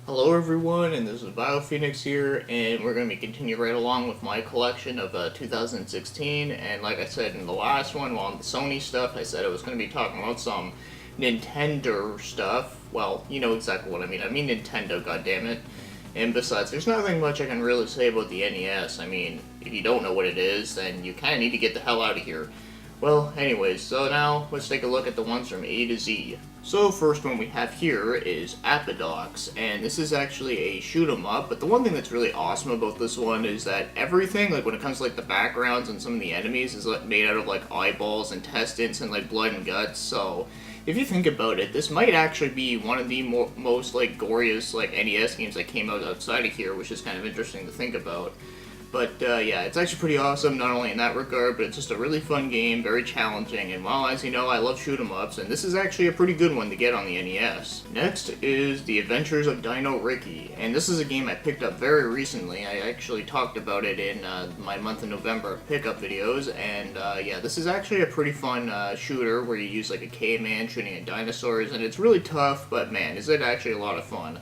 Hello everyone, and this is BioPhoenix here, and we're going to be continuing right along with my collection of 2016, and like I said in the last one, on the Sony stuff, I said I was going to be talking about some Nintendo stuff. Well, you know exactly what I mean Nintendo, goddammit. And besides, there's nothing much I can really say about the NES. I mean, if you don't know what it is, then you kind of need to get the hell out of here. Well, anyways, so now let's take a look at the ones from A to Z. So first one we have here is Apodox, and this is actually a shoot 'em up, but the one thing that's really awesome about this one is that everything, like when it comes to like the backgrounds and some of the enemies, is like made out of like eyeballs, intestines, and like blood and guts, so if you think about it, this might actually be one of the most like goriest like NES games that came out outside of here, which is kind of interesting to think about. But yeah, it's actually pretty awesome, not only in that regard, but it's just a really fun game, very challenging, and well, as you know, I love shoot 'em ups, and this is actually a pretty good one to get on the NES. Next is The Adventures of Dino Ricky, and this is a game I picked up very recently. I actually talked about it in my month of November pickup videos, and yeah, this is actually a pretty fun shooter where you use like a caveman shooting at dinosaurs, and it's really tough, but man, is it actually a lot of fun.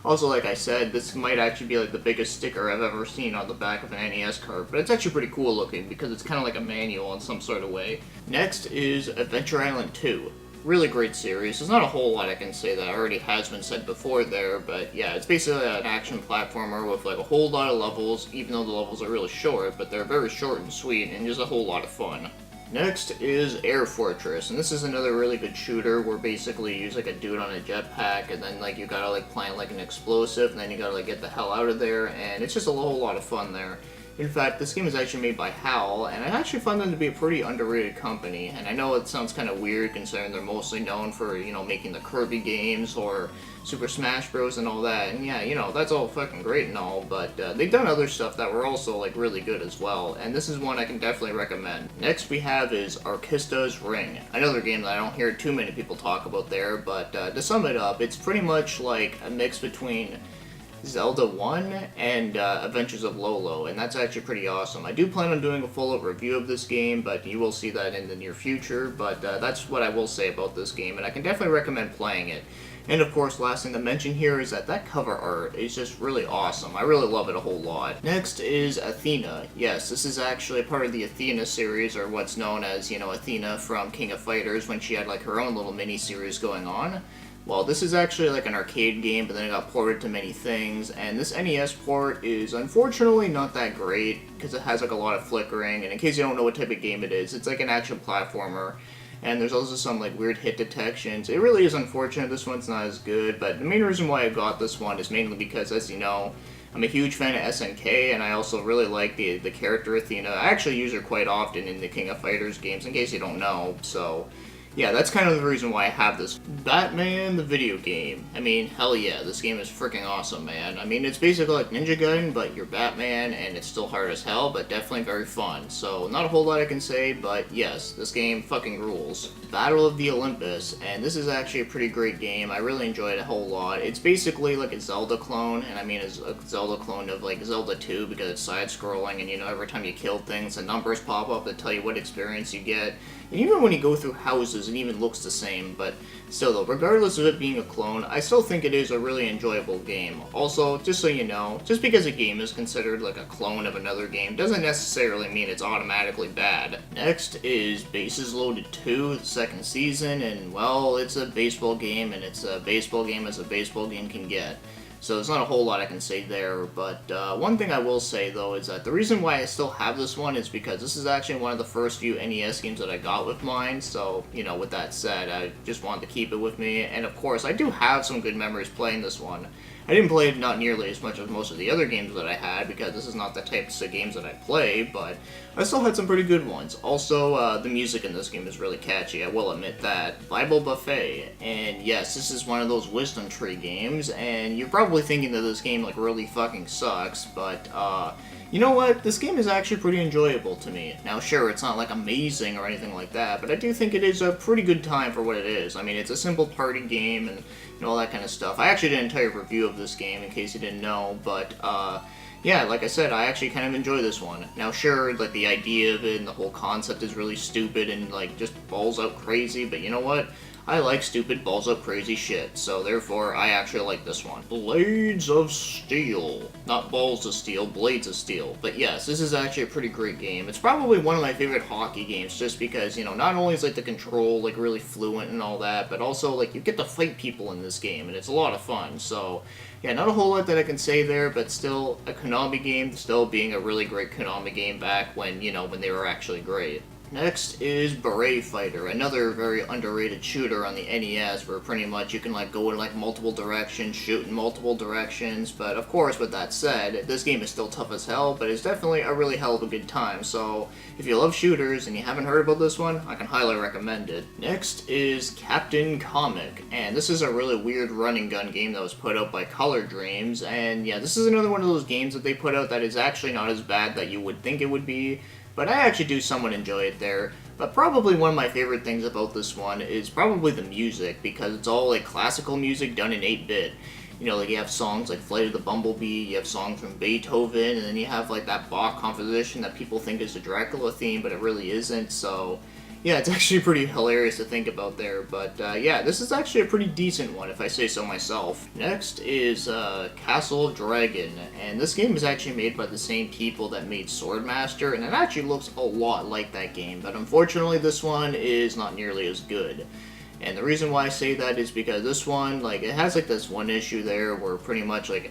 Also, like I said, this might actually be like the biggest sticker I've ever seen on the back of an NES card, but it's actually pretty cool looking because it's kind of like a manual in some sort of way. Next is Adventure Island 2. Really great series. There's not a whole lot I can say that already has been said before there, but yeah, it's basically an action platformer with like a whole lot of levels, even though the levels are really short, but they're very short and sweet and just a whole lot of fun. Next is Air Fortress, and this is another really good shooter where basically you use like a dude on a jetpack, and then like you gotta like plant like an explosive, and then you gotta like get the hell out of there, and it's just a whole lot of fun there. In fact, this game is actually made by HAL, and I actually find them to be a pretty underrated company, and I know it sounds kind of weird considering they're mostly known for, you know, making the Kirby games or Super Smash Bros. And all that, and yeah, you know, that's all fucking great and all, but they've done other stuff that were also, like, really good as well, and this is one I can definitely recommend. Next we have is Arkista's Ring, another game that I don't hear too many people talk about there, but to sum it up, it's pretty much like a mix between Zelda 1 and Adventures of Lolo, and that's actually pretty awesome. I do plan on doing a full review of this game, but you will see that in the near future, but that's what I will say about this game, and I can definitely recommend playing it. And of course, last thing to mention here is that cover art is just really awesome. I really love it a whole lot. Next is Athena. Yes, this is actually a part of the Athena series, or what's known as, you know, Athena from King of Fighters when she had like her own little mini-series going on. Well, this is actually like an arcade game, but then it got ported to many things, and this NES port is unfortunately not that great, because it has like a lot of flickering, and in case you don't know what type of game it is, it's like an action platformer, and there's also some like weird hit detections. It really is unfortunate this one's not as good, but the main reason why I got this one is mainly because, as you know, I'm a huge fan of SNK, and I also really like the character Athena. I actually use her quite often in the King of Fighters games, in case you don't know, so yeah, that's kind of the reason why I have this. Batman, the video game. I mean, hell yeah, this game is freaking awesome, man. I mean, it's basically like Ninja Gaiden, but you're Batman, and it's still hard as hell, but definitely very fun. So, not a whole lot I can say, but yes, this game fucking rules. Battle of the Olympus, and this is actually a pretty great game. I really enjoyed it a whole lot. It's basically like a Zelda clone, and I mean, it's a Zelda clone of like Zelda 2 because it's side-scrolling, and you know, every time you kill things, the numbers pop up that tell you what experience you get. And even when you go through houses, it even looks the same, but still though, regardless of it being a clone, I still think it is a really enjoyable game. Also, just so you know, just because a game is considered like a clone of another game doesn't necessarily mean it's automatically bad. Next is Bases Loaded 2, the second season, and well, it's a baseball game, and it's a baseball game as a baseball game can get. So there's not a whole lot I can say there, but one thing I will say, though, is that the reason why I still have this one is because this is actually one of the first few NES games that I got with mine, so, you know, with that said, I just wanted to keep it with me, and of course, I do have some good memories playing this one. I didn't play it not nearly as much as most of the other games that I had, because this is not the types of games that I play, but I still had some pretty good ones. Also, the music in this game is really catchy, I will admit that. Bible Buffet, and yes, this is one of those Wisdom Tree games, and you're probably thinking that this game, like, really fucking sucks, but, you know what? This game is actually pretty enjoyable to me. Now, sure, it's not, like, amazing or anything like that, but I do think it is a pretty good time for what it is. I mean, it's a simple party game, and all that kind of stuff. I actually did an entire review of this game, in case you didn't know, but, yeah, like I said, I actually kind of enjoy this one. Now, sure, like, the idea of it and the whole concept is really stupid and, like, just balls out crazy, but you know what? I like stupid balls up crazy shit, so therefore I actually like this one. Blades of Steel. Not balls of steel, blades of steel. But yes, this is actually a pretty great game. It's probably one of my favorite hockey games just because, you know, not only is like the control like really fluent and all that, but also like you get to fight people in this game and it's a lot of fun. So yeah, not a whole lot that I can say there, but still a Konami game, still being a really great Konami game back when, you know, when they were actually great. Next is Beret Fighter, another very underrated shooter on the NES where pretty much you can like go in like multiple directions, shoot in multiple directions, but of course with that said, this game is still tough as hell, but it's definitely a really hell of a good time, so if you love shooters and you haven't heard about this one, I can highly recommend it. Next is Captain Comic, and this is a really weird running gun game that was put out by Color Dreams, and yeah, this is another one of those games that they put out that is actually not as bad that you would think it would be. But I actually do somewhat enjoy it there. But probably one of my favorite things about this one is probably the music, because it's all like classical music done in 8-bit. You know, like you have songs like Flight of the Bumblebee, you have songs from Beethoven, and then you have like that Bach composition that people think is a Dracula theme, but it really isn't, so yeah, it's actually pretty hilarious to think about there, but yeah, this is actually a pretty decent one, if I say so myself. Next is Castle of Dragon, and this game is actually made by the same people that made Swordmaster, and it actually looks a lot like that game, but unfortunately this one is not nearly as good. And the reason why I say that is because this one, like, it has like this one issue there where pretty much like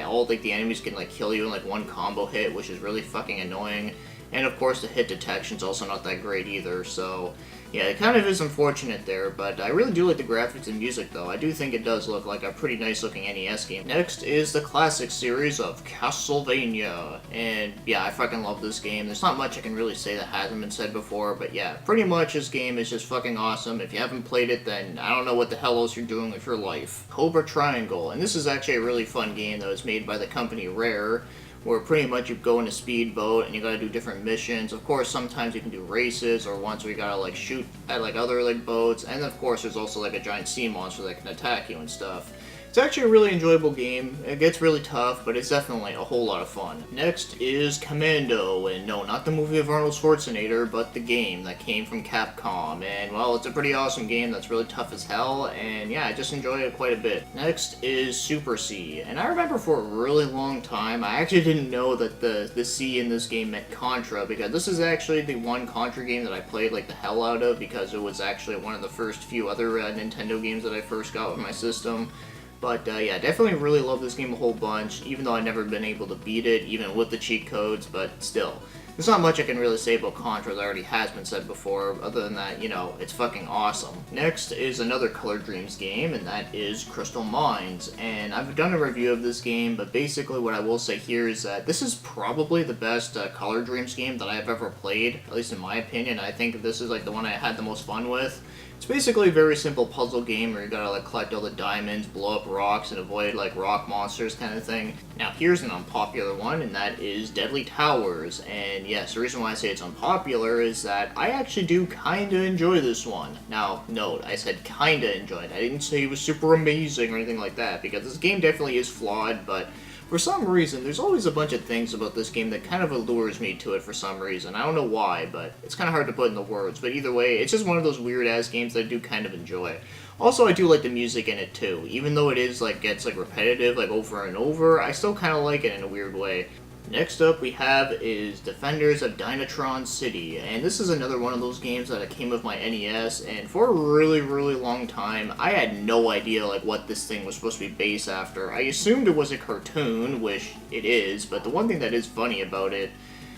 all like the enemies can like kill you in like one combo hit, which is really fucking annoying. And of course the hit detection's also not that great either, so yeah, it kind of is unfortunate there, but I really do like the graphics and music though. I do think it does look like a pretty nice looking NES game. Next is the classic series of Castlevania, and yeah, I fucking love this game. There's not much I can really say that hasn't been said before, but yeah, pretty much this game is just fucking awesome. If you haven't played it, then I don't know what the hell else you're doing with your life. Cobra Triangle, and this is actually a really fun game that was made by the company Rare, where pretty much you go in a speedboat and you gotta do different missions. Of course, sometimes you can do races or ones where you gotta like shoot at like other like boats, and of course there's also like a giant sea monster that can attack you and stuff. It's actually a really enjoyable game. It gets really tough, but it's definitely a whole lot of fun. Next is Commando, and no, not the movie of Arnold Schwarzenegger, but the game that came from Capcom. And well, it's a pretty awesome game that's really tough as hell, and yeah, I just enjoy it quite a bit. Next is Super C, and I remember for a really long time, I actually didn't know that the C in this game meant Contra, because this is actually the one Contra game that I played like the hell out of, because it was actually one of the first few other Nintendo games that I first got with my system. But yeah, definitely really love this game a whole bunch, even though I've never been able to beat it, even with the cheat codes, but still. There's not much I can really say about Contra that already has been said before, other than that, you know, it's fucking awesome. Next is another Color Dreams game, and that is Crystal Mines. And I've done a review of this game, but basically what I will say here is that this is probably the best Color Dreams game that I've ever played, at least in my opinion. I think this is like the one I had the most fun with. It's basically a very simple puzzle game where you gotta like collect all the diamonds, blow up rocks, and avoid like rock monsters kind of thing. Now here's an unpopular one, and that is Deadly Towers. And yes, the reason why I say it's unpopular is that I actually do kinda enjoy this one. Now, note, I said kinda enjoy it. I didn't say it was super amazing or anything like that, because this game definitely is flawed, but for some reason, there's always a bunch of things about this game that kind of allures me to it for some reason. I don't know why, but it's kind of hard to put into words. But either way, it's just one of those weird-ass games that I do kind of enjoy. Also, I do like the music in it, too. Even though it is, like, gets, like, repetitive, like, over and over, I still kind of like it in a weird way. Next up we have is Defenders of Dynatron City, and this is another one of those games that came with my NES, and for a really, really long time, I had no idea like what this thing was supposed to be based after. I assumed it was a cartoon, which it is, but the one thing that is funny about it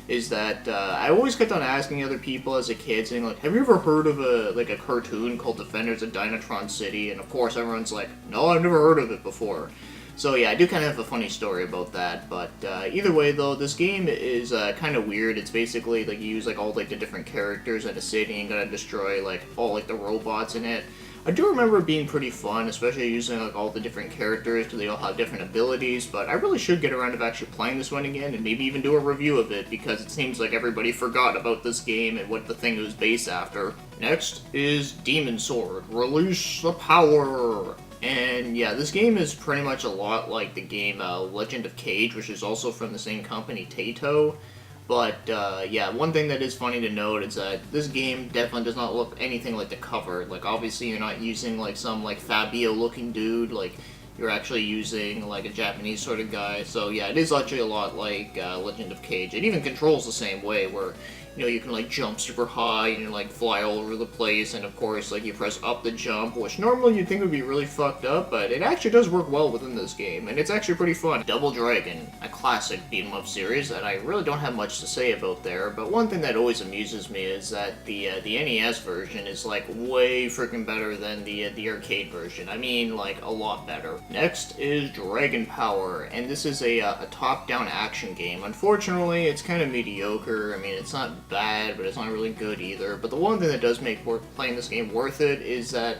is that I always kept on asking other people as a kid, saying like, have you ever heard of a cartoon called Defenders of Dynatron City? And of course everyone's like, no, I've never heard of it before. So yeah, I do kind of have a funny story about that, but either way though, this game is kind of weird. It's basically like you use like all like the different characters at a city and gotta destroy like all like the robots in it. I do remember it being pretty fun, especially using like all the different characters because they all have different abilities, but I really should get around to actually playing this one again and maybe even do a review of it because it seems like everybody forgot about this game and what the thing was based after. Next is Demon Sword, Release the Power! And yeah, this game is pretty much a lot like the game Legend of Cage, which is also from the same company, Taito. But yeah, one thing that is funny to note is that this game definitely does not look anything like the cover. Like obviously you're not using like some like Fabio looking dude, like you're actually using like a Japanese sort of guy. So yeah, it is actually a lot like Legend of Cage. It even controls the same way, where you can like jump super high and like fly all over the place, and of course like you press up to jump, which normally you'd think would be really fucked up, but it actually does work well within this game, and it's actually pretty fun. Double Dragon, a classic beat 'em up series that I really don't have much to say about there, but one thing that always amuses me is that the NES version is like way freaking better than the arcade version. I mean, like a lot better. Next is Dragon Power, and this is a top-down action game. Unfortunately, it's kind of mediocre. I mean, it's not bad, but it's not really good either. But the one thing that does make playing this game worth it is that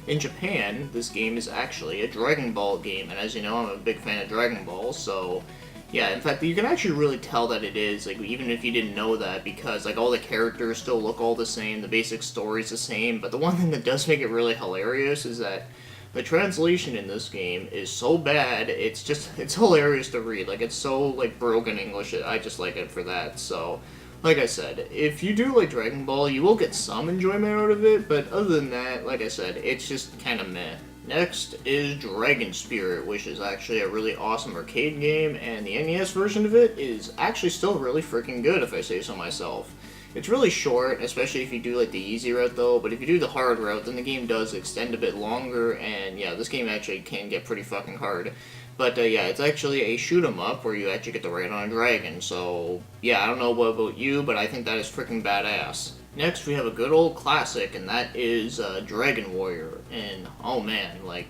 in Japan, this game is actually a Dragon Ball game, and as you know, I'm a big fan of Dragon Ball, so yeah, in fact, you can actually really tell that it is, like, even if you didn't know that, because, like, all the characters still look all the same, the basic story's the same, but the one thing that does make it really hilarious is that the translation in this game is so bad, it's hilarious to read. Like, it's so, like, broken English, I just like it for that, so like I said, if you do like Dragon Ball, you will get some enjoyment out of it, but other than that, like I said, it's just kind of meh. Next is Dragon Spirit, which is actually a really awesome arcade game, and the NES version of it is actually still really freaking good, if I say so myself. It's really short, especially if you do like the easy route though, but if you do the hard route, then the game does extend a bit longer, and yeah, this game actually can get pretty fucking hard. But yeah, it's actually a shoot 'em up where you actually get to ride on a dragon, so yeah, I don't know what about you, but I think that is freaking badass. Next, we have a good old classic, and that is Dragon Warrior, and oh man, like,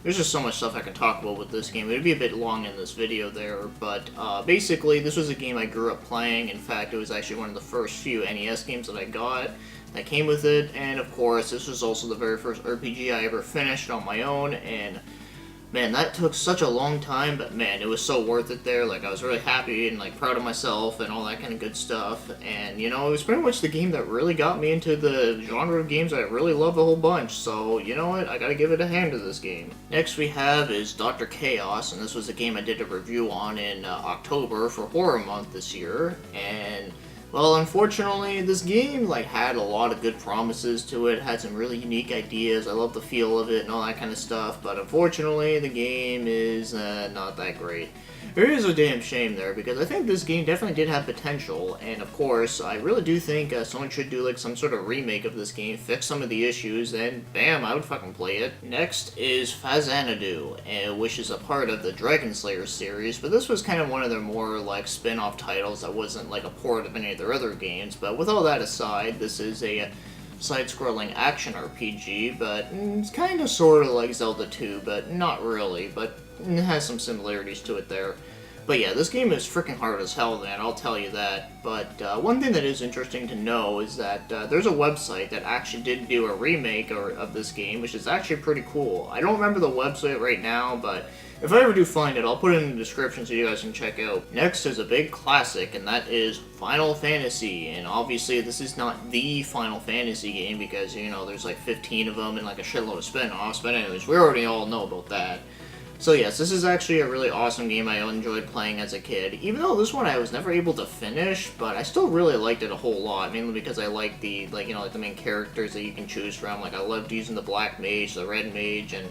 there's just so much stuff I can talk about with this game. It would be a bit long in this video there, but basically, this was a game I grew up playing. In fact, it was actually one of the first few NES games that I got that came with it, and of course, this was also the very first RPG I ever finished on my own, and man, that took such a long time, but man, it was so worth it there. Like, I was really happy and, like, proud of myself and all that kind of good stuff. And, you know, it was pretty much the game that really got me into the genre of games I really love a whole bunch. So, you know what? I gotta give it a hand to this game. Next we have is Dr. Chaos, and this was a game I did a review on in October for Horror Month this year. And well, unfortunately, this game like had a lot of good promises to it, had some really unique ideas, I love the feel of it and all that kind of stuff, but unfortunately the game is not that great. It is a damn shame there, because I think this game definitely did have potential, and of course, I really do think someone should do like some sort of remake of this game, fix some of the issues, and bam, I would fucking play it. Next is Phazanadu, which is a part of the Dragon Slayer series, but this was kind of one of their more like spin-off titles that wasn't like a port of any of their other games, but with all that aside, this is a side-scrolling action RPG, but it's kind of sort of like Zelda 2, but not really, but it has some similarities to it there. But yeah, this game is freaking hard as hell, man, I'll tell you that. But one thing that is interesting to know is that there's a website that actually did do a remake of this game, which is actually pretty cool. I don't remember the website right now, but if I ever do find it, I'll put it in the description so you guys can check out. Next is a big classic, and that is Final Fantasy. And obviously, this is not the Final Fantasy game because, you know, there's like 15 of them and like a shitload of spin-offs. But anyways, we already all know about that. So yes, this is actually a really awesome game I enjoyed playing as a kid. Even though this one I was never able to finish, but I still really liked it a whole lot. Mainly because I liked the, like, you know, like the main characters that you can choose from. Like, I loved using the Black Mage, the Red Mage, and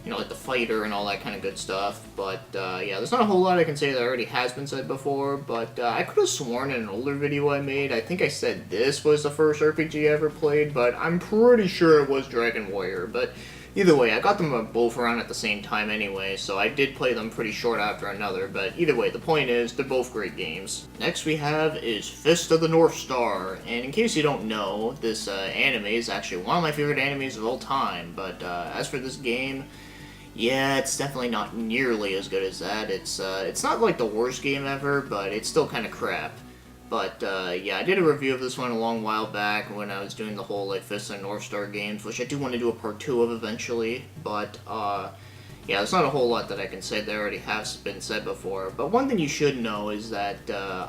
you know, like the fighter and all that kind of good stuff. But yeah, there's not a whole lot I can say that already has been said before, but I could have sworn in an older video I made, I think I said this was the first RPG I ever played, but I'm pretty sure it was Dragon Warrior. But either way, I got them both around at the same time anyway, so I did play them pretty short after another, but either way, the point is, they're both great games. Next we have is Fist of the North Star, and in case you don't know, this anime is actually one of my favorite animes of all time, but as for this game, yeah, it's definitely not nearly as good as that. It's not like the worst game ever, but it's still kind of crap. But yeah, I did a review of this one a long while back when I was doing the whole like Fist and North Star games, which I do want to do a part 2 of eventually. But yeah, there's not a whole lot that I can say that already has been said before. But one thing you should know is that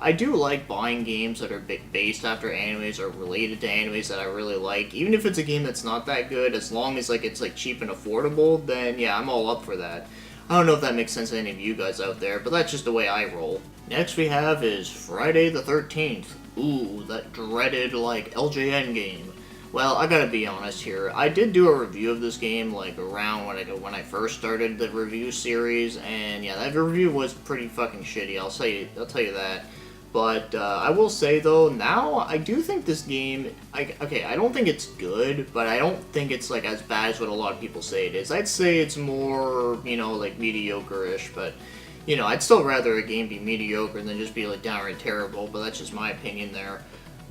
I do like buying games that are based after animes or related to animes that I really like. Even if it's a game that's not that good, as long as like it's like cheap and affordable, then yeah, I'm all up for that. I don't know if that makes sense to any of you guys out there, but that's just the way I roll. Next we have is Friday the 13th. Ooh, that dreaded, like, LJN game. Well, I gotta be honest here. I did do a review of this game, like, around when I first started the review series, and yeah, that review was pretty fucking shitty, I'll tell you that. But I will say, though, now I do think this game, okay, I don't think it's good, but I don't think it's, like, as bad as what a lot of people say it is. I'd say it's more, you know, like, mediocre-ish, but, you know, I'd still rather a game be mediocre than just be, like, downright terrible, but that's just my opinion there.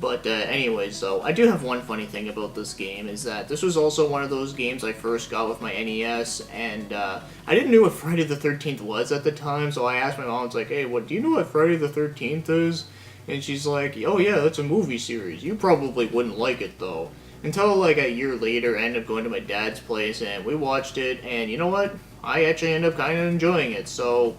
But anyways, though, I do have one funny thing about this game, is that this was also one of those games I first got with my NES, and I didn't know what Friday the 13th was at the time, so I asked my mom, I was like, hey, do you know what Friday the 13th is? And she's like, oh yeah, that's a movie series. You probably wouldn't like it, though. Until, like, a year later, I ended up going to my dad's place, and we watched it, and you know what? I actually ended up kind of enjoying it, so,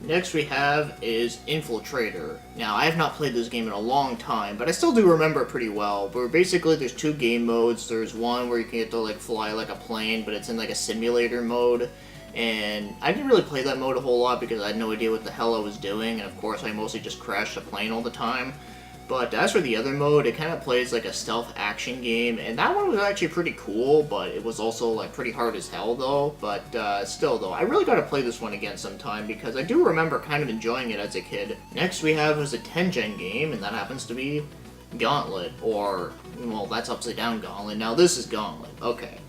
Next we have is Infiltrator. Now, I have not played this game in a long time, but I still do remember it pretty well, where basically there's two game modes. There's one where you can get to, like, fly like a plane, but it's in, like, a simulator mode, and I didn't really play that mode a whole lot because I had no idea what the hell I was doing, and of course I mostly just crashed the plane all the time. But as for the other mode, it kind of plays like a stealth action game, and that one was actually pretty cool, but it was also like pretty hard as hell though. But still though, I really gotta play this one again sometime because I do remember kind of enjoying it as a kid. Next we have is a 10-gen game, and that happens to be Gauntlet, or, well, that's upside down Gauntlet. Now this is Gauntlet, okay.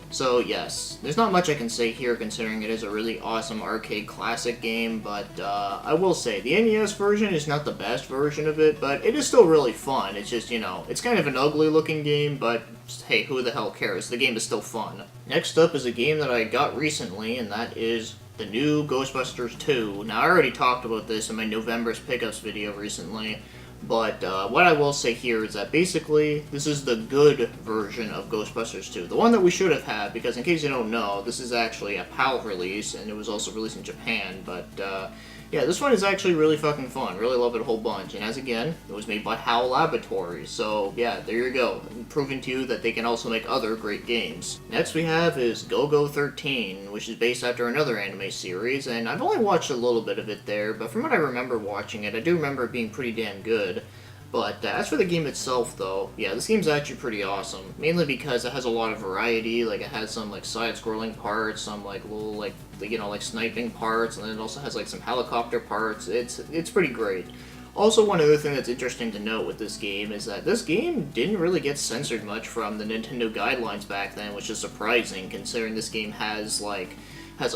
So yes, there's not much I can say here considering it is a really awesome arcade classic game, but I will say, the NES version is not the best version of it, but it is still really fun. It's just, you know, it's kind of an ugly looking game, but hey, who the hell cares? The game is still fun. Next up is a game that I got recently, and that is the new Ghostbusters 2. Now, I already talked about this in my November's Pickups video recently, but what I will say here is that basically, this is the good version of Ghostbusters 2. The one that we should have had, because in case you don't know, this is actually a PAL release, and it was also released in Japan, but yeah, this one is actually really fucking fun. Really love it a whole bunch, and as again, it was made by HAL Laboratories, so yeah, there you go. Proving to you that they can also make other great games. Next we have is Go-Go 13, which is based after another anime series, and I've only watched a little bit of it there, but from what I remember watching it, I do remember it being pretty damn good. But as for the game itself, though, yeah, this game's actually pretty awesome. Mainly because it has a lot of variety. Like, it has some, like, side-scrolling parts, some, like, little, like, you know, like, sniping parts, and then it also has, like, some helicopter parts. It's pretty great. Also, one other thing that's interesting to note with this game is that this game didn't really get censored much from the Nintendo guidelines back then, which is surprising, considering this game has, like,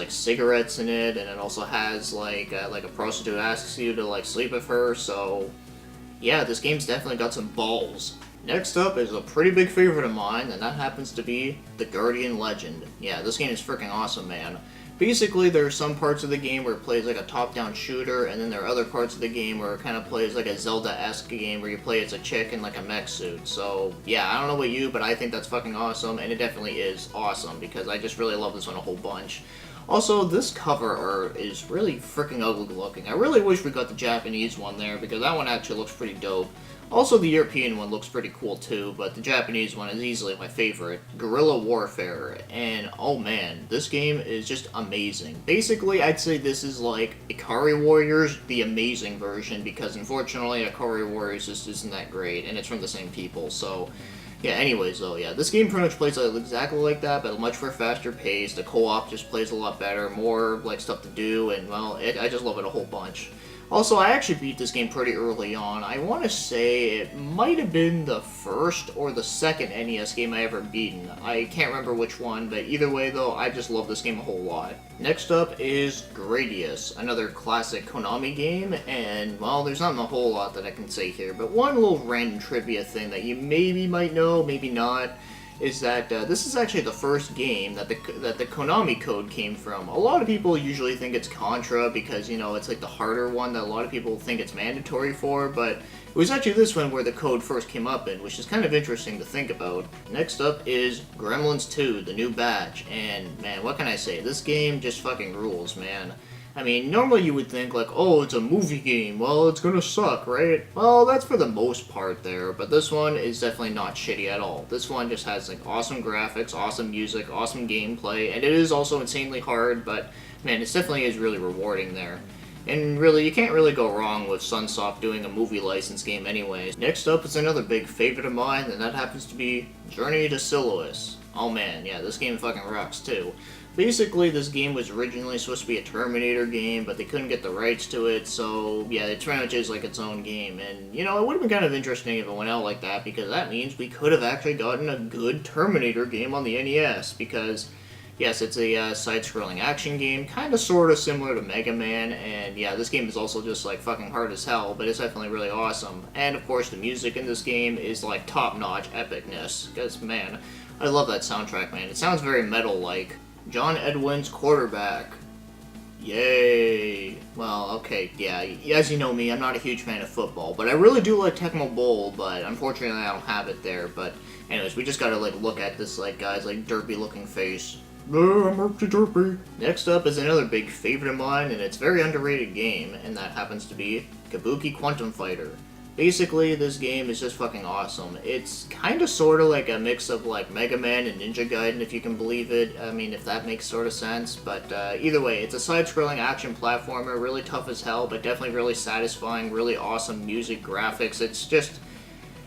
cigarettes in it, and it also has, like a prostitute asks you to, like, sleep with her, so yeah, this game's definitely got some balls. Next up is a pretty big favorite of mine, and that happens to be The Guardian Legend. Yeah, this game is freaking awesome, man. Basically, there are some parts of the game where it plays like a top-down shooter, and then there are other parts of the game where it kind of plays like a Zelda-esque game where you play as a chick in like a mech suit. So, yeah, I don't know about you, but I think that's fucking awesome, and it definitely is awesome, because I just really love this one a whole bunch. Also, this cover art is really freaking ugly looking. I really wish we got the Japanese one there, because that one actually looks pretty dope. Also, the European one looks pretty cool too, but the Japanese one is easily my favorite. Guerrilla Warfare, and oh man, this game is just amazing. Basically, I'd say this is like Ikari Warriors, the amazing version, because unfortunately Ikari Warriors just isn't that great, and it's from the same people, so yeah, anyways though, yeah, this game pretty much plays exactly like that, but much more faster pace. The co-op just plays a lot better, more like stuff to do, and well, I just love it a whole bunch. Also, I actually beat this game pretty early on. I want to say it might have been the first or the second NES game I ever beaten. I can't remember which one, but either way though, I just love this game a whole lot. Next up is Gradius, another classic Konami game, and well, there's not a whole lot that I can say here, but one little random trivia thing that you maybe might know, maybe not, is that this is actually the first game that the Konami code came from. A lot of people usually think it's Contra because, you know, it's like the harder one that a lot of people think it's mandatory for, but it was actually this one where the code first came up in, which is kind of interesting to think about. Next up is Gremlins 2, The New Batch, and man, what can I say? This game just fucking rules, man. I mean, normally you would think, like, oh, it's a movie game, well, it's gonna suck, right? Well, that's for the most part there, but this one is definitely not shitty at all. This one just has, like, awesome graphics, awesome music, awesome gameplay, and it is also insanely hard, but, man, it definitely is really rewarding there. And really, you can't really go wrong with Sunsoft doing a movie license game anyways. Next up is another big favorite of mine, and that happens to be Journey to Siluous. Oh man, yeah, this game fucking rocks too. Basically, this game was originally supposed to be a Terminator game, but they couldn't get the rights to it, so yeah, it pretty much is like its own game. And, you know, it would have been kind of interesting if it went out like that, because that means we could have actually gotten a good Terminator game on the NES, because, yes, it's a side-scrolling action game, kind of sort of similar to Mega Man, and yeah, this game is also just like fucking hard as hell, but it's definitely really awesome. And of course, the music in this game is like top-notch epicness, because man, I love that soundtrack, man. It sounds very metal-like. John Edwin's Quarterback. Yay. Well, okay, yeah, as you know me, I'm not a huge fan of football, but I really do like Tecmo Bowl, but unfortunately I don't have it there. But anyways, we just gotta like look at this like guy's like derpy looking face. I'm empty derpy. Next up is another big favorite of mine, and it's a very underrated game, and that happens to be Kabuki Quantum Fighter. Basically, this game is just fucking awesome. It's kind of sort of like a mix of like Mega Man and Ninja Gaiden, if you can believe it. I mean, if that makes sort of sense. But either way, it's a side-scrolling action platformer, really tough as hell, but definitely really satisfying, really awesome music, graphics. It's just,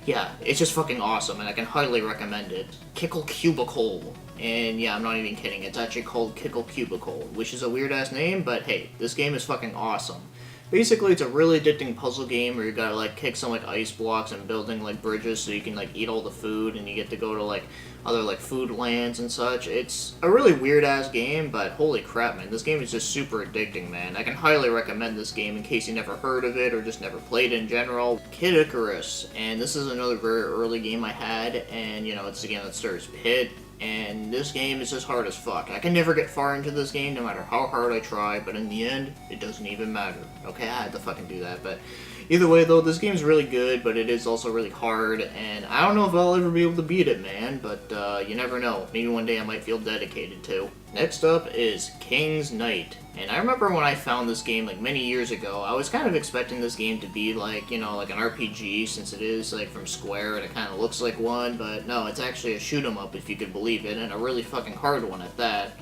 yeah, it's just fucking awesome, and I can highly recommend it. Kickle Cubicle. And yeah, I'm not even kidding, it's actually called Kickle Cubicle, which is a weird-ass name, but hey, this game is fucking awesome. Basically, it's a really addicting puzzle game where you gotta like kick some like ice blocks and building like bridges so you can like eat all the food, and you get to go to like other like food lands and such. It's a really weird ass game, but holy crap, man, this game is just super addicting, man. I can highly recommend this game in case you never heard of it or just never played it in general. Kid Icarus, and this is another very early game I had, and you know, it's a game that stars Pit. And this game is just hard as fuck. I can never get far into this game no matter how hard I try, but in the end, it doesn't even matter. Okay, I had to fucking do that, but either way though, this game's really good, but it is also really hard, and I don't know if I'll ever be able to beat it, man, but you never know. Maybe one day I might feel dedicated to. Next up is King's Knight. And I remember when I found this game like many years ago, I was kind of expecting this game to be like, you know, like an RPG, since it is like from Square and it kind of looks like one, but no, it's actually a shoot 'em up if you could believe it, and a really fucking hard one at that.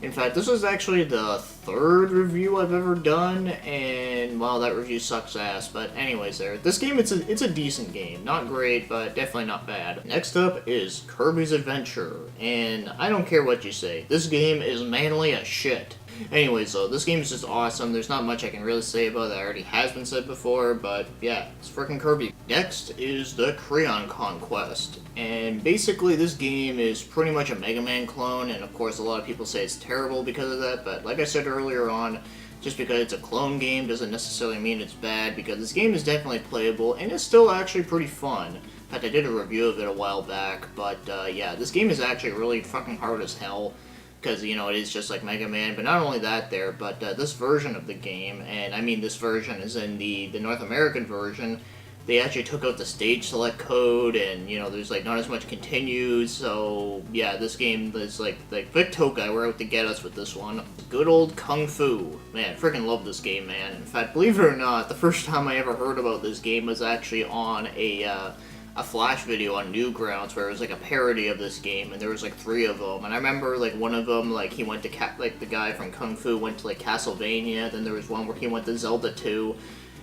In fact, this was actually the third review I've ever done, and well, that review sucks ass, but anyways there. This game, it's a decent game. Not great, but definitely not bad. Next up is Kirby's Adventure, and I don't care what you say, this game is manly as shit. Anyways though, this game is just awesome. There's not much I can really say about it that already has been said before, but yeah, it's freaking Kirby. Next is the Crayon Conquest, and basically this game is pretty much a Mega Man clone, and of course a lot of people say it's terrible because of that, but like I said earlier on, just because it's a clone game doesn't necessarily mean it's bad, because this game is definitely playable, and it's still actually pretty fun. In fact, I did a review of it a while back, but yeah, this game is actually really fucking hard as hell, because, you know, it is just like Mega Man, but not only that there, but this version of the game, and I mean this version is in the North American version, they actually took out the stage select code, and, you know, there's, like, not as much continues, so, yeah, this game is, like Vic Tokai were out to get us with this one. Good old Kung Fu. Man, freaking love this game, man. In fact, believe it or not, the first time I ever heard about this game was actually on a Flash video on Newgrounds where it was like a parody of this game, and there was like 3 of them, and I remember like one of them, like he went to like the guy from Kung Fu went to like Castlevania, then there was one where he went to Zelda 2.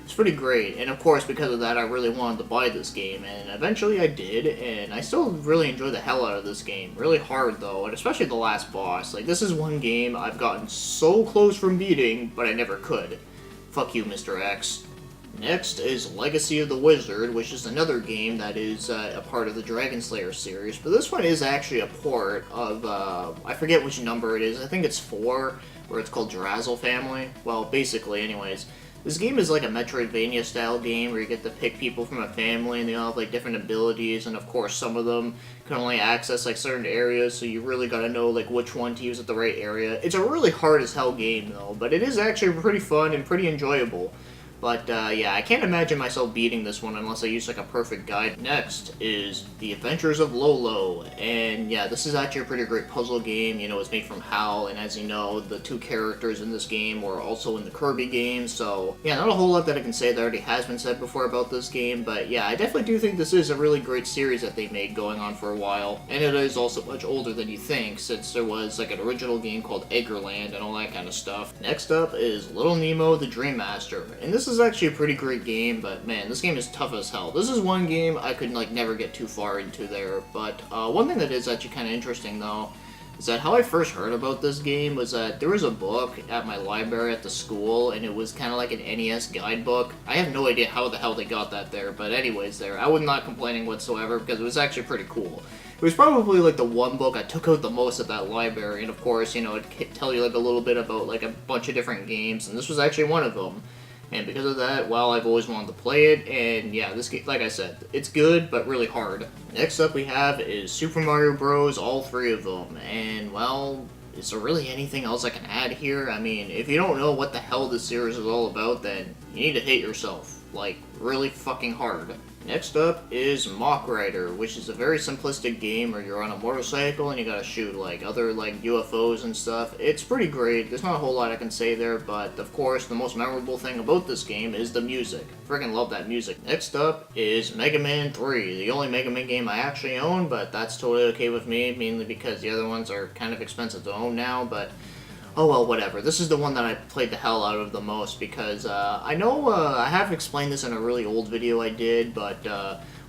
It's pretty great, and of course because of that I really wanted to buy this game, and eventually I did, and I still really enjoy the hell out of this game. Really hard though, and especially the last boss. Like, this is one game I've gotten so close from beating, but I never could. Fuck you, Mr. X. Next is Legacy of the Wizard, which is another game that is a part of the Dragon Slayer series, but this one is actually a port of, I forget which number it is, I think it's 4, where it's called Drazzle Family. Well, basically, anyways, this game is like a Metroidvania style game where you get to pick people from a family, and they all have like different abilities, and of course some of them can only access like certain areas, so you really gotta know like which one to use at the right area. It's a really hard as hell game though, but it is actually pretty fun and pretty enjoyable. But yeah, I can't imagine myself beating this one unless I use like a perfect guide. Next is The Adventures of Lolo, and yeah, this is actually a pretty great puzzle game. You know, it's made from HAL, and as you know, the two characters in this game were also in the Kirby game, so yeah, not a whole lot that I can say that already has been said before about this game, but yeah, I definitely do think this is a really great series that they made going on for a while, and it is also much older than you think, since there was like an original game called Eggerland and all that kind of stuff. Next up is Little Nemo the Dream Master, and this is actually a pretty great game, but man, this game is tough as hell. This is one game I could like never get too far into there, but one thing that is actually kind of interesting though is that how I first heard about this game was that there was a book at my library at the school, and it was kind of like an NES guidebook. I have no idea how the hell they got that there, but anyways there. I was not complaining whatsoever because it was actually pretty cool. It was probably like the one book I took out the most at that library, and of course, you know, it'd tell you like a little bit about like a bunch of different games, and this was actually one of them. And because of that, well, I've always wanted to play it, and yeah, this game, like I said, it's good, but really hard. Next up we have is Super Mario Bros., all three of them, and well, is there really anything else I can add here? I mean, if you don't know what the hell this series is all about, then you need to hate yourself, like, really fucking hard. Next up is Mach Rider, which is a very simplistic game where you're on a motorcycle and you gotta shoot like other like UFOs and stuff. It's pretty great. There's not a whole lot I can say there, but of course the most memorable thing about this game is the music. Freaking love that music. Next up is Mega Man 3, the only Mega Man game I actually own, but that's totally okay with me, mainly because the other ones are kind of expensive to own now, but oh well, whatever. This is the one that I played the hell out of the most because I know I have explained this in a really old video I did, but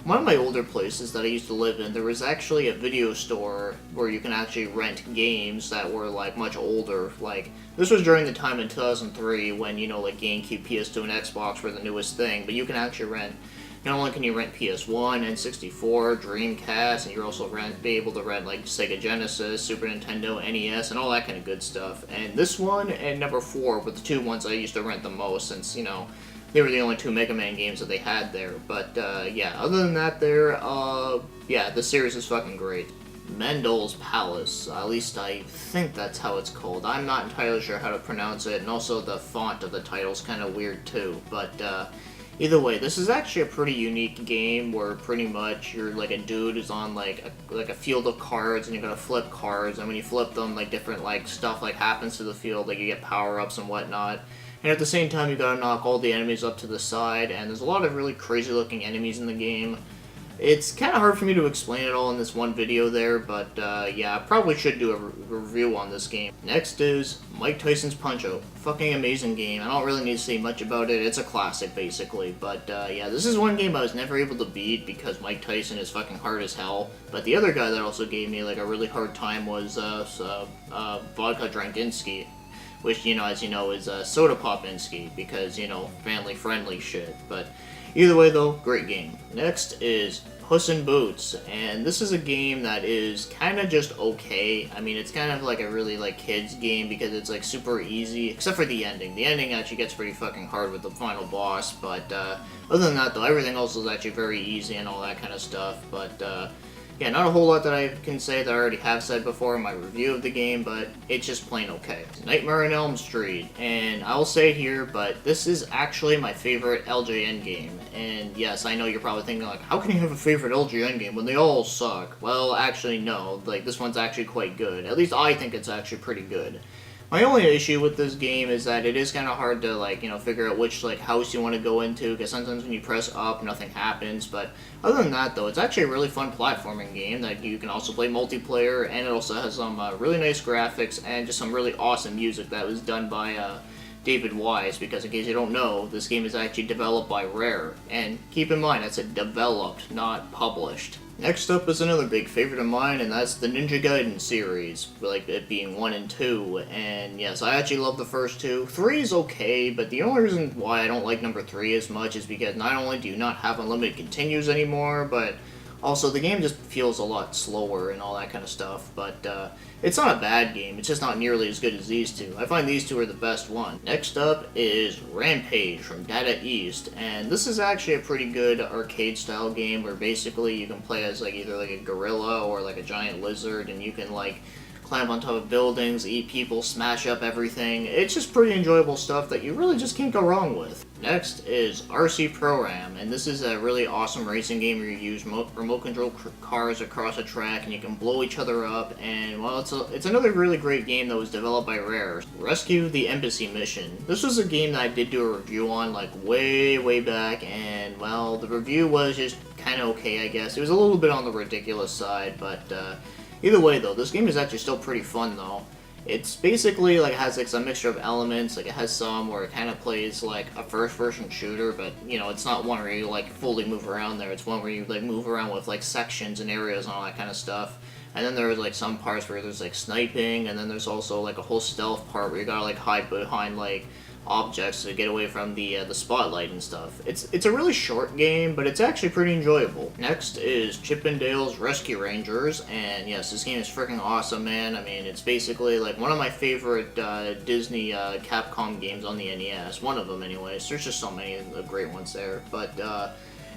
one of my older places that I used to live in, there was actually a video store where you can actually rent games that were like much older. Like, this was during the time in 2003 when, you know, like GameCube, PS2, and Xbox were the newest thing, but you can actually rent. Not only can you rent PS1, N64, Dreamcast, and you're also be able to rent like Sega Genesis, Super Nintendo, NES, and all that kind of good stuff. And this one and number 4 were the two ones I used to rent the most, since, you know, they were the only two Mega Man games that they had there. But yeah, other than that yeah, the series is fucking great. Mendel's Palace, at least I think that's how it's called. I'm not entirely sure how to pronounce it, and also the font of the title's kind of weird too, but either way, this is actually a pretty unique game where pretty much you're like a dude who's on like a field of cards, and you're gonna flip cards, and when you flip them, like different like stuff like happens to the field, like you get power-ups and whatnot. And at the same time, you gotta knock all the enemies up to the side, and there's a lot of really crazy-looking enemies in the game. It's kind of hard for me to explain it all in this one video there, but yeah, I probably should do a review on this game. Next is Mike Tyson's Punch-Out! Fucking amazing game. I don't really need to say much about it. It's a classic, basically. But yeah, this is one game I was never able to beat because Mike Tyson is fucking hard as hell. But the other guy that also gave me like a really hard time was Vodka Drankinski, which, you know, as you know, is Soda Popinski, because, you know, family-friendly shit. But either way, though, great game. Next is Puss in Boots, and this is a game that is kind of just okay. I mean, it's kind of like a really, like, kids game because it's, like, super easy, except for the ending. The ending actually gets pretty fucking hard with the final boss, but other than that, though, everything else is actually very easy and all that kind of stuff. But yeah, not a whole lot that I can say that I already have said before in my review of the game, but it's just plain okay. Nightmare on Elm Street, and I'll say here, but this is actually my favorite LJN game. And yes, I know you're probably thinking, like, how can you have a favorite LJN game when they all suck? Well, actually, no. Like, this one's actually quite good. At least I think it's actually pretty good. My only issue with this game is that it is kind of hard to, like, you know, figure out which, like, house you want to go into, because sometimes when you press up, nothing happens, but other than that, though, it's actually a really fun platforming game that you can also play multiplayer, and it also has some really nice graphics and just some really awesome music that was done by David Wise, because in case you don't know, this game is actually developed by Rare, and keep in mind, it's developed, not published. Next up is another big favorite of mine, and that's the Ninja Gaiden series, like it being 1 and 2, and yes, I actually love the first two. 3 is okay, but the only reason why I don't like number 3 as much is because not only do you not have unlimited continues anymore, but also the game just feels a lot slower and all that kind of stuff, but it's not a bad game, it's just not nearly as good as these two. I find these two are the best one. Next up is Rampage from Data East, and this is actually a pretty good arcade style game where basically you can play as like either like a gorilla or like a giant lizard, and you can like climb on top of buildings, eat people, smash up everything. It's just pretty enjoyable stuff that you really just can't go wrong with. Next is RC Pro-Am, and this is a really awesome racing game where you use remote control cars across a track and you can blow each other up, and well, it's another really great game that was developed by Rare. Rescue the Embassy Mission. This was a game that I did do a review on like way back, and well, the review was just kind of okay, I guess. It was a little bit on the ridiculous side, but either way though, this game is actually still pretty fun though. It's basically like has like some mixture of elements, like it has some where it kind of plays like a first-person shooter, but you know, it's not one where you like fully move around there. It's one where you like move around with like sections and areas and all that kind of stuff. And then there's like some parts where there's like sniping, and then there's also like a whole stealth part where you gotta like hide behind like objects to get away from the spotlight and stuff. It's a really short game, but it's actually pretty enjoyable. Next is Chip 'n Dale's Rescue Rangers, and yes, this game is freaking awesome, man. I mean, it's basically like one of my favorite Disney Capcom games on the NES. One of them, anyways. There's just so many great ones there, but.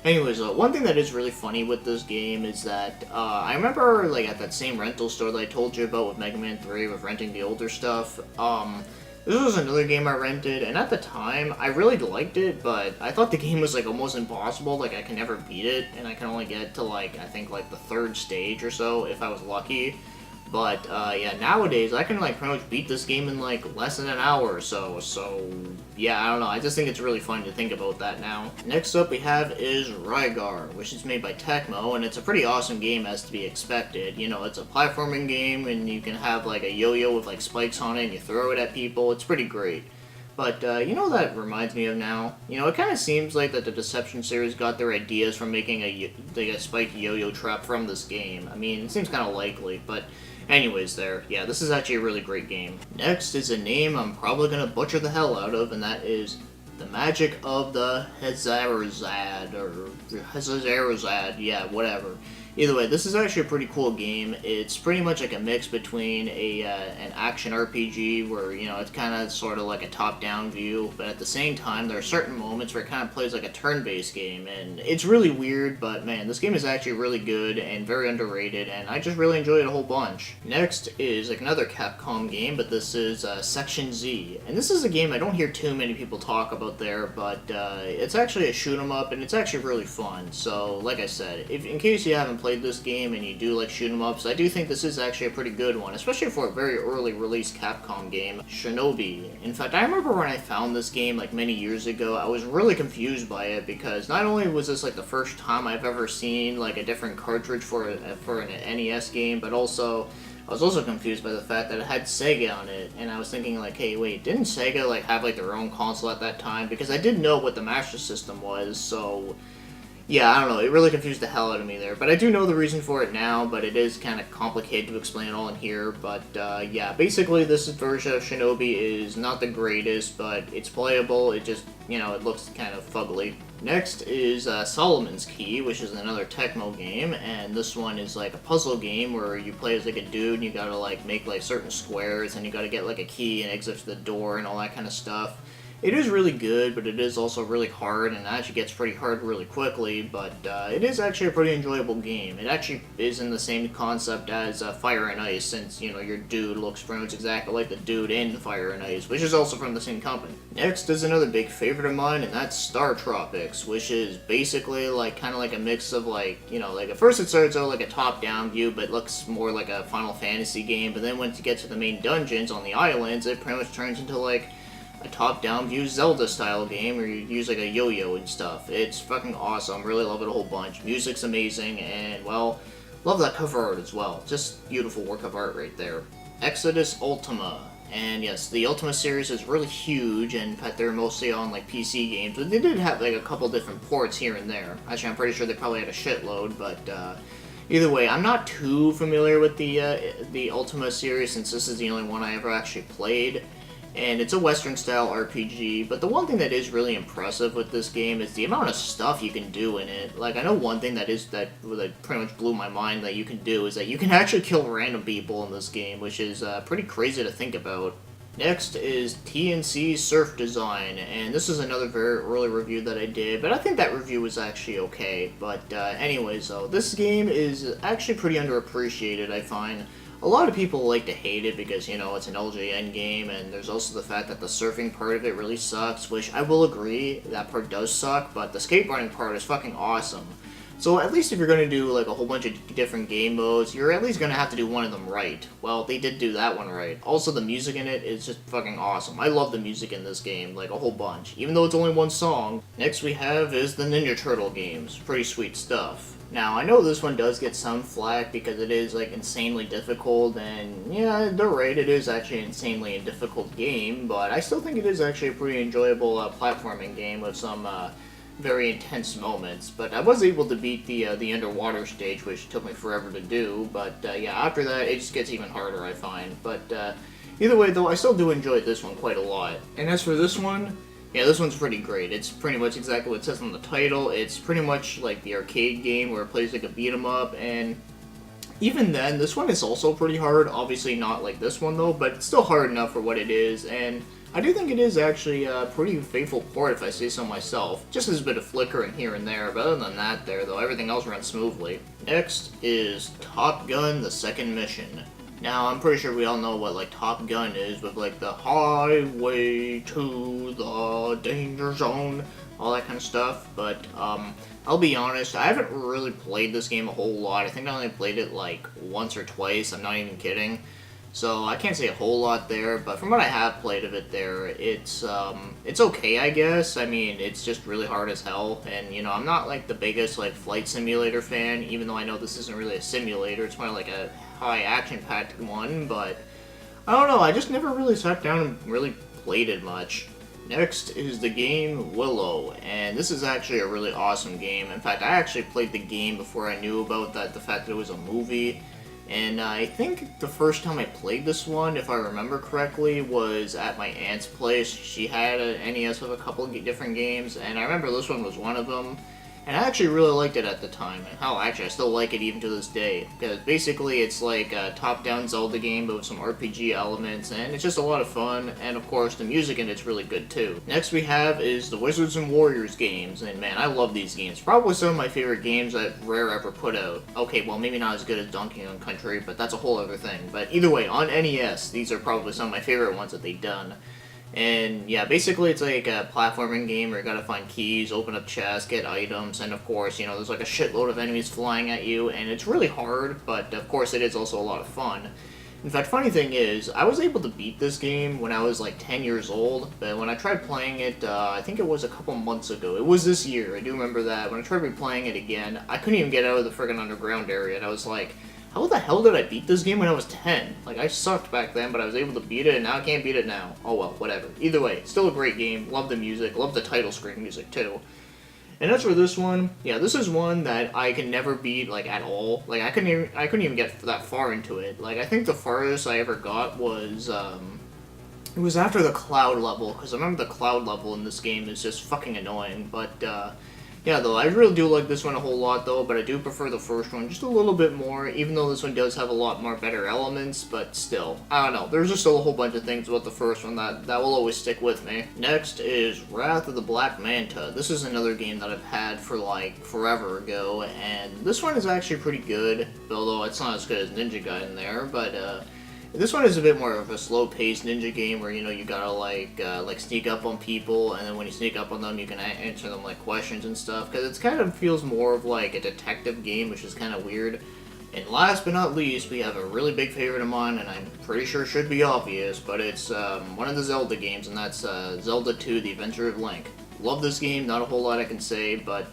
Anyways, one thing that is really funny with this game is that I remember like at that same rental store that I told you about with Mega Man 3 with renting the older stuff. This was another game I rented, and at the time, I really liked it, but I thought the game was, like, almost impossible. Like, I can never beat it, and I can only get to, like, I think, like, the 3rd stage or so, if I was lucky. But, yeah, nowadays, I can, like, pretty much beat this game in, like, less than an hour or so. So, yeah, I don't know. I just think it's really fun to think about that now. Next up we have is Rygar, which is made by Tecmo, and it's a pretty awesome game as to be expected. You know, it's a platforming game, and you can have, like, a yo-yo with, like, spikes on it, and you throw it at people. It's pretty great. But, you know what that reminds me of now? You know, it kind of seems like that the Deception series got their ideas from making a spiked yo-yo trap from this game. I mean, it seems kind of likely, but anyways there. Yeah, this is actually a really great game. Next is a name I'm probably going to butcher the hell out of, and that is The Magic of the Hezarazad, or Hezarazad, yeah, whatever. Either way, this is actually a pretty cool game. It's pretty much like a mix between an action RPG where, you know, it's kind of sort of like a top-down view, but at the same time, there are certain moments where it kind of plays like a turn-based game, and it's really weird, but man, this game is actually really good and very underrated, and I just really enjoyed it a whole bunch. Next is like another Capcom game, but this is Section Z, and this is a game I don't hear too many people talk about there, but it's actually a shoot-'em-up, and it's actually really fun. So, like I said, in case you haven't played this game and you do like shoot 'em ups, I do think this is actually a pretty good one, especially for a very early release Capcom game, Shinobi. In fact, I remember when I found this game like many years ago, I was really confused by it because not only was this like the first time I've ever seen like a different cartridge for an NES game, but also I was also confused by the fact that it had Sega on it, and I was thinking like, hey, wait, didn't Sega like have like their own console at that time? Because I did know what the Master System was, so yeah, I don't know, it really confused the hell out of me there, but I do know the reason for it now, but it is kind of complicated to explain it all in here, but yeah, basically this version of Shinobi is not the greatest, but it's playable, it just, you know, it looks kind of fugly. Next is Solomon's Key, which is another Tecmo game, and this one is like a puzzle game where you play as like a dude and you gotta like make like certain squares and you gotta get like a key and exit to the door and all that kind of stuff. It is really good, but it is also really hard, and it actually gets pretty hard really quickly, but it is actually a pretty enjoyable game. It actually is in the same concept as Fire and Ice, since, you know, your dude looks pretty much exactly like the dude in Fire and Ice, which is also from the same company. Next is another big favorite of mine, and that's Star Tropics, which is basically like kind of like a mix of like, you know, like at first it starts out like a top-down view, but looks more like a Final Fantasy game, but then once you get to the main dungeons on the islands, it pretty much turns into like a top-down view Zelda-style game where you use like a yo-yo and stuff. It's fucking awesome. Really love it a whole bunch. Music's amazing, and well, love that cover art as well. Just beautiful work of art right there. Exodus Ultima. And yes, the Ultima series is really huge, and in fact they're mostly on like PC games, but they did have like a couple different ports here and there. Actually, I'm pretty sure they probably had a shitload, but either way, I'm not too familiar with the Ultima series since this is the only one I ever actually played. And it's a Western-style RPG, but the one thing that is really impressive with this game is the amount of stuff you can do in it. Like, I know one thing that pretty much blew my mind that you can do is that you can actually kill random people in this game, which is pretty crazy to think about. Next is TNC Surf Design, and this is another very early review that I did, but I think that review was actually okay. But anyways, though, this game is actually pretty underappreciated, I find. A lot of people like to hate it because, you know, it's an LJN game, and there's also the fact that the surfing part of it really sucks, which I will agree, that part does suck, but the skateboarding part is fucking awesome. So at least if you're going to do like a whole bunch of different game modes, you're at least going to have to do one of them right. Well, they did do that one right. Also, the music in it is just fucking awesome. I love the music in this game, like a whole bunch, even though it's only one song. Next we have is the Ninja Turtle games. Pretty sweet stuff. Now, I know this one does get some flack because it is like insanely difficult, and yeah, they're right, it is actually an insanely difficult game, but I still think it is actually a pretty enjoyable platforming game with some very intense moments. But I was able to beat the underwater stage, which took me forever to do. But yeah, after that, it just gets even harder, I find. But either way, though, I still do enjoy this one quite a lot. And as for this one, yeah, this one's pretty great. It's pretty much exactly what it says on the title. It's pretty much like the arcade game where it plays like a beat 'em up, and even then, this one is also pretty hard. Obviously not like this one though, but it's still hard enough for what it is, and I do think it is actually a pretty faithful port, if I say so myself. Just there's a bit of flickering here and there, but other than that though, everything else runs smoothly. Next is Top Gun: The Second Mission. Now, I'm pretty sure we all know what, like, Top Gun is, with, like, the highway to the danger zone, all that kind of stuff, but, I'll be honest, I haven't really played this game a whole lot. I think I only played it, like, once or twice, I'm not even kidding. So, I can't say a whole lot there, but from what I have played of it there, it's okay, I guess. I mean, it's just really hard as hell, and, you know, I'm not, like, the biggest, like, flight simulator fan, even though I know this isn't really a simulator, it's more like a high action-packed one, but I don't know, I just never really sat down and really played it much. Next is the game Willow, and this is actually a really awesome game. In fact, I actually played the game before I knew about the fact that it was a movie, and I think the first time I played this one, if I remember correctly, was at my aunt's place. She had an NES with a couple of different games, and I remember this one was one of them. And I actually really liked it at the time, and hell, actually, I still like it even to this day, because basically it's like a top-down Zelda game, but with some RPG elements, and it's just a lot of fun, and of course, the music in it's really good too. Next we have is the Wizards and Warriors games, and man, I love these games. Probably some of my favorite games that Rare ever put out. Okay, well, maybe not as good as Donkey Kong Country, but that's a whole other thing. But either way, on NES, these are probably some of my favorite ones that they've done. And yeah, basically it's like a platforming game where you gotta find keys, open up chests, get items, and of course, you know, there's like a shitload of enemies flying at you, and it's really hard, but of course it is also a lot of fun. In fact, funny thing is, I was able to beat this game when I was like 10 years old, but when I tried playing it, I think it was a couple months ago. It was this year, I do remember that. When I tried replaying it again, I couldn't even get out of the friggin' underground area, and I was like, how the hell did I beat this game when I was 10? Like, I sucked back then, but I was able to beat it, and now I can't beat it now. Oh well, whatever. Either way, still a great game. Love the music. Love the title screen music, too. And as for this one, yeah, this is one that I can never beat, like, at all. Like, I couldn't even get that far into it. Like, I think the farthest I ever got was, it was after the cloud level, because I remember the cloud level in this game is just fucking annoying, but, yeah, though, I really do like this one a whole lot, though, but I do prefer the first one just a little bit more, even though this one does have a lot more better elements, but still, I don't know, there's just still a whole bunch of things about the first one that will always stick with me. Next is Wrath of the Black Manta. This is another game that I've had for, like, forever ago, and this one is actually pretty good, although it's not as good as Ninja Gaiden there, but, this one is a bit more of a slow-paced ninja game where, you know, you gotta, like sneak up on people, and then when you sneak up on them, you can answer them, like, questions and stuff, because it kind of feels more of, like, a detective game, which is kind of weird. And last but not least, we have a really big favorite of mine, and I'm pretty sure should be obvious, but it's, one of the Zelda games, and that's, Zelda 2, The Adventure of Link. Love this game, not a whole lot I can say, but,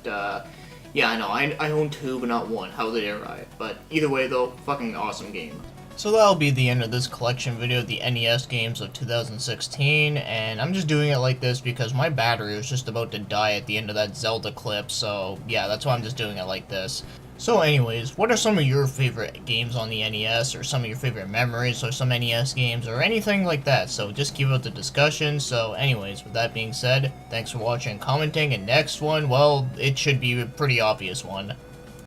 yeah, I know, I own 2, but not 1. How dare I? But either way, though, fucking awesome game. So that'll be the end of this collection video of the NES games of 2016, and I'm just doing it like this because my battery was just about to die at the end of that Zelda clip, so yeah, that's why I'm just doing it like this. So anyways, what are some of your favorite games on the NES, or some of your favorite memories, or some NES games, or anything like that? So just keep up the discussion. So anyways, with that being said, thanks for watching and commenting, and next one, well, it should be a pretty obvious one.